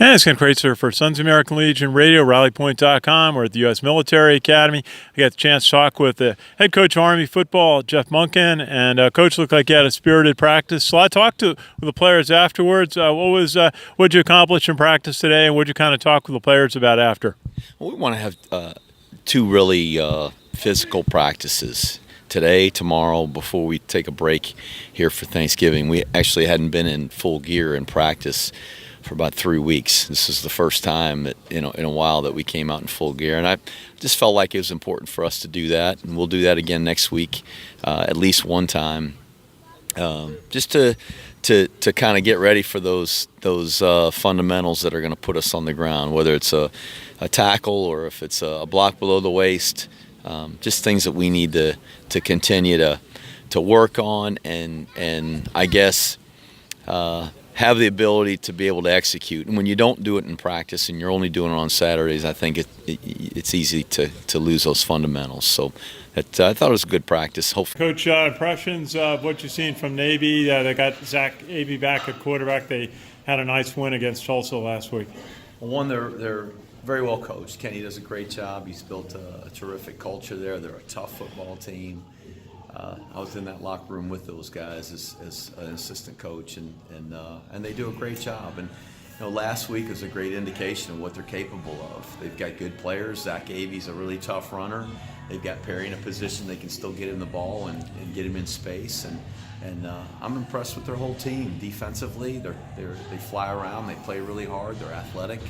And it's Ken Kraetzer for Sons of American Legion Radio, RallyPoint.com. We're at the U.S. Military Academy. I got the chance to talk with the head coach of Army football, Jeff Monken, and Coach looked like he had a spirited practice. So I talked with the players afterwards. What'd you accomplish in practice today, and what'd you kind of talk with the players about after? Well, we want to have two really physical practices. Today, tomorrow, before we take a break here for Thanksgiving. We actually hadn't been in full gear in practice for about 3 weeks. This is the first time that, in a while that we came out in full gear, and I just felt like it was important for us to do that, and we'll do that again next week, at least one time, just to kind of get ready for those fundamentals that are going to put us on the ground, whether it's a tackle or if it's a block below the waist, just things that we need to continue to work on and I guess have the ability to be able to execute. And when you don't do it in practice and you're only doing it on Saturdays, I think it's easy to lose those fundamentals. So I thought it was a good practice. Hopefully. Coach, impressions of what you've seen from Navy. They got Zach Abey back at quarterback. They had a nice win against Tulsa last week. Well, one, they're very well coached. Kenny does a great job. He's built a terrific culture there. They're a tough football team. I was in that locker room with those guys as an assistant coach, and they do a great job. And last week was a great indication of what they're capable of. They've got good players. Zach Abey's a really tough runner. They've got Perry in a position they can still get him the ball and get him in space. And I'm impressed with their whole team. Defensively, they fly around. They play really hard. They're athletic.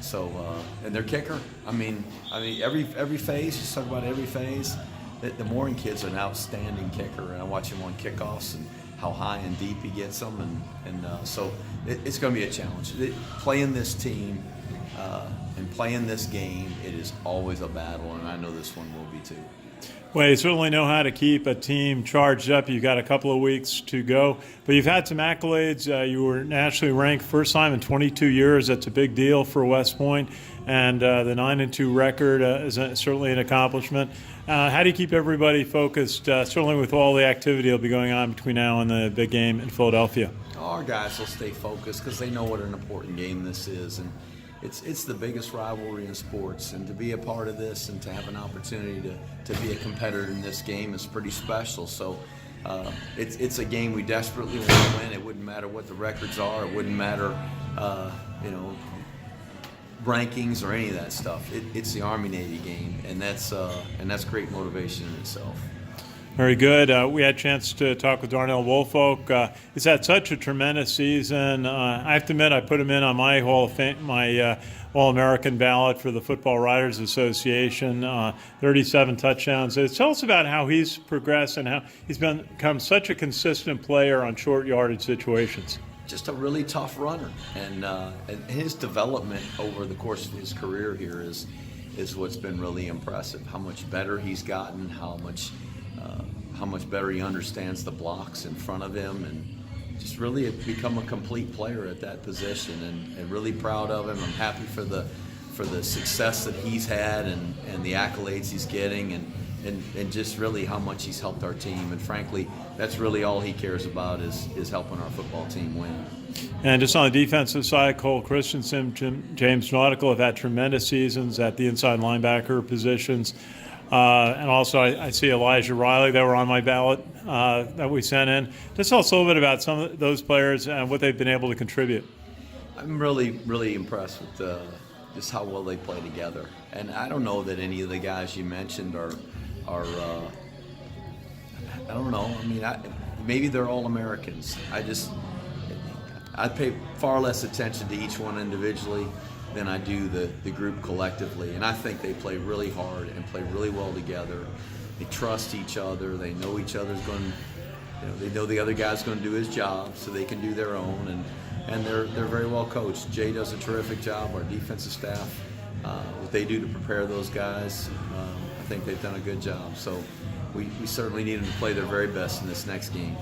So and their kicker. I mean every phase. Just talk about every phase. The Mooring kid's an outstanding kicker, and I watch him on kickoffs and how high and deep he gets them, and so it's going to be a challenge. Playing this team and playing this game, it is always a battle, and I know this one will be too. Well, you certainly know how to keep a team charged up. You've got a couple of weeks to go, but you've had some accolades. You were nationally ranked first time in 22 years. That's a big deal for West Point, and the 9-2 record is certainly an accomplishment. How do you keep everybody focused, certainly with all the activity that'll be going on between now and the big game in Philadelphia? Our guys will stay focused because they know what an important game this is, and it's the biggest rivalry in sports, and to be a part of this and to have an opportunity to be a competitor in this game is pretty special. So it's a game we desperately want to win. It wouldn't matter what the records are. It wouldn't matter, rankings or any of that stuff. It's the Army-Navy game, and that's great motivation in itself. Very good. We had a chance to talk with Darnell Woolfolk. He's had such a tremendous season. I have to admit, I put him in on my Hall of Fame, my All-American ballot for the Football Writers Association. 37 touchdowns. Tell us about how he's progressed and how he's become such a consistent player on short yardage situations. Just a really tough runner, and his development over the course of his career here is what's been really impressive. How much better he's gotten, how much better he understands the blocks in front of him, and just really become a complete player at that position. And really proud of him. I'm happy for the success that he's had and the accolades he's getting, and just really how much he's helped our team. And frankly, that's really all he cares about is helping our football team win. And just on the defensive side, Cole Christensen, James Nautical have had tremendous seasons at the inside linebacker positions. And also I see Elijah Riley that were on my ballot that we sent in. Just tell us a little bit about some of those players and what they've been able to contribute. I'm really, really impressed with just how well they play together. And I don't know that any of the guys you mentioned are I don't know. I mean, maybe they're all Americans. I pay far less attention to each one individually than I do the group collectively. And I think they play really hard and play really well together. They trust each other. They know each other's going. They know the other guy's going to do his job, so they can do their own. And they're very well coached. Jay does a terrific job. Our defensive staff, what they do to prepare those guys, I think they've done a good job. So we certainly need them to play their very best in this next game.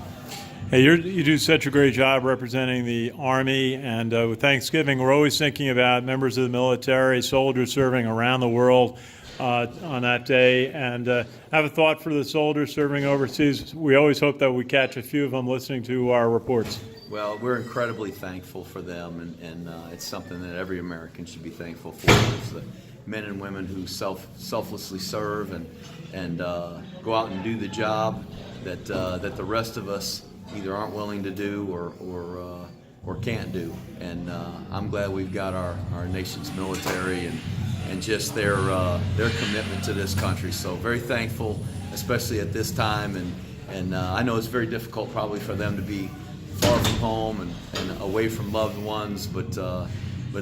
Hey, you do such a great job representing the Army, and with Thanksgiving, we're always thinking about members of the military, soldiers serving around the world on that day, and have a thought for the soldiers serving overseas. We always hope that we catch a few of them listening to our reports. Well, we're incredibly thankful for them, and it's something that every American should be thankful for. It's the men and women who selflessly serve and go out and do the job that the rest of us either aren't willing to do or can't do. And I'm glad we've got our nation's military and just their commitment to this country. So very thankful, especially at this time. And I know it's very difficult probably for them to be far from home and away from loved ones, but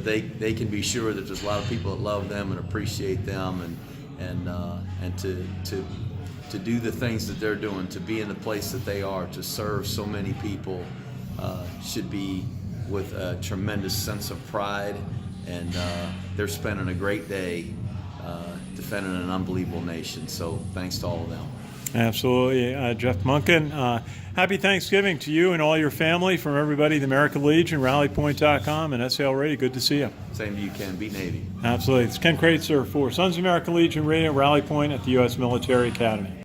they can be sure that there's a lot of people that love them and appreciate them, and to do the things that they're doing, to be in the place that they are, to serve so many people, should be with a tremendous sense of pride, and they're spending a great day defending an unbelievable nation. So thanks to all of them. Absolutely. Jeff Monken, happy Thanksgiving to you and all your family from everybody at the American Legion, rallypoint.com, and SAL Radio. Good to see you. Same to you, Ken. Beat Navy. Absolutely. It's Ken Kraetzer for Sons of American Legion Radio, Rally Point at the U.S. Military Academy.